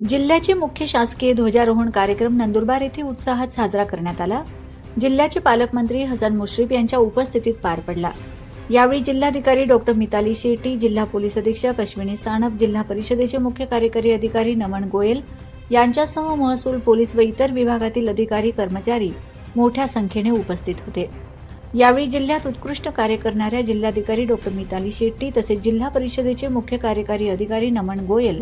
जिल्ह्याचे मुख्य शासकीय ध्वजारोहण कार्यक्रम नंदुरबार येथे उत्साहात साजरा करण्यात आला. जिल्ह्याचे पालकमंत्री हसन मुश्रीफ यांच्या उपस्थितीत पार पडला. यावेळी जिल्हाधिकारी डॉक्टर मिताली शेट्टी, जिल्हा पोलीस अधीक्षक अश्विनी सानप, जिल्हा परिषदेचे मुख्य कार्यकारी अधिकारी नमन गोयल यांच्यासह महसूल, पोलीस व इतर विभागातील अधिकारी कर्मचारी मोठ्या संख्येने उपस्थित होते. यावेळी जिल्ह्यात उत्कृष्ट कार्य करणाऱ्या जिल्हाधिकारी डॉक्टर मिताली शेट्टी तसेच जिल्हा परिषदेचे मुख्य कार्यकारी अधिकारी नमन गोयल,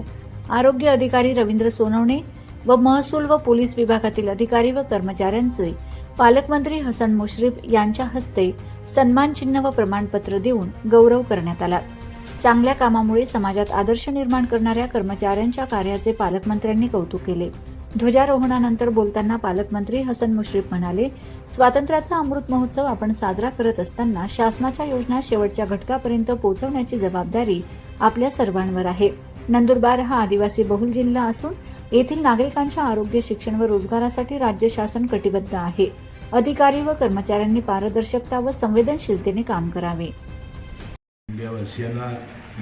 आरोग्य अधिकारी रवींद्र सोनवणे व महसूल व पोलीस विभागातील अधिकारी व कर्मचाऱ्यांचे पालकमंत्री हसन मुश्रीफ यांच्या हस्ते सन्मान चिन्ह व प्रमाणपत्र देऊन गौरव करण्यात आला. चांगल्या कामामुळे समाजात आदर्श निर्माण करणाऱ्या कर्मचाऱ्यांच्या कार्याचे पालकमंत्र्यांनी कौतुक केले. ध्वजारोहणानंतर बोलताना पालकमंत्री हसन मुश्रीफ म्हणाले, स्वातंत्र्याचा अमृत महोत्सव आपण साजरा करत असताना शासनाच्या योजना शेवटच्या घटकापर्यंत पोहोचवण्याची जबाबदारी आपल्या सर्वांवर आहे. नंदुरबार हा आदिवासी बहुल जिल्हा असून येथील नागरिकांच्या आरोग्य, शिक्षण व रोजगारासाठी राज्य शासन कटिबद्ध आहे. अधिकारी व कर्मचाऱ्यांनी पारदर्शकता व संवेदनशीलतेने काम करावे. इंडियावासियांना,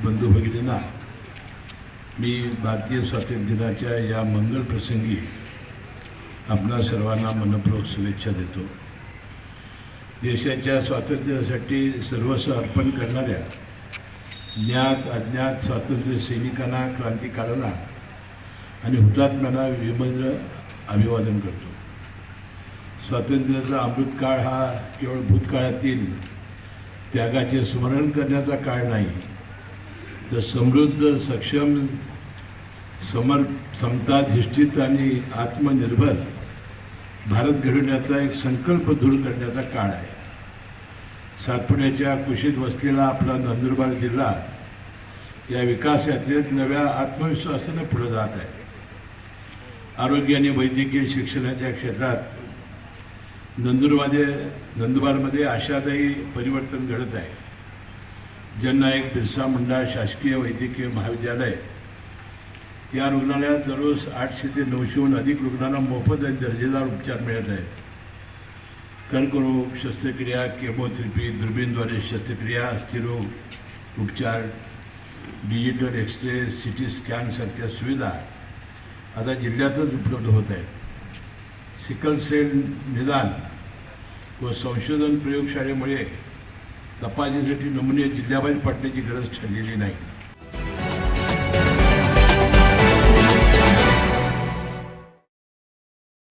बंधू भगिनींना, मी भारतीय स्वातंत्र्य दिनाच्या या मंगल प्रसंगी आपणा सर्वांना मनपूर्वक शुभेच्छा देतो. देशाच्या स्वातंत्र्यासाठी सर्वस्व अर्पण करणाऱ्या ज्ञात अज्ञात स्वातंत्र्य सैनिकांना, क्रांतिकारकांना आणि हुतात्म्यांना विनम्र अभिवादन करतो. स्वातंत्र्याचा अमृतकाळ हा केवळ भूतकाळातील त्यागाचे स्मरण करण्याचा काळ नाही, तर समृद्ध, सक्षम, समताधिष्ठित आणि आत्मनिर्भर भारत घडवण्याचा एक संकल्प दृढ करण्याचा काळ आहे. सातपुड्याच्या कुशीत वसलेला आपला नंदुरबार जिल्हा या विकास यात्रेत नव्या आत्मविश्वासाने पुढे जात आहे. आरोग्य आणि वैद्यकीय शिक्षणाच्या क्षेत्रात नंदुरबारमध्ये आशादायी परिवर्तन घडत आहे. जननायक बिरसा मुंडा शासकीय वैद्यकीय महाविद्यालय या रुग्णालयात दररोज 800 ते 900हून अधिक रुग्णांना मोफत आणि दर्जेदार उपचार मिळत आहेत. कर्करोग, शस्त्रक्रिया, केमोथेरपी, दुर्बीणद्वारे शस्त्रक्रिया, अस्थिरोग उपचार, डिजिटल एक्सरे, सिटी स्कॅनसारख्या सुविधा आता जिल्ह्यातच उपलब्ध होत आहेत. सिकल सेल निदान व संशोधन प्रयोगशाळेमुळे तपासणीसाठी नमुने जिल्ह्याबाहेर पाठवण्याची गरज ठरलेली नाही.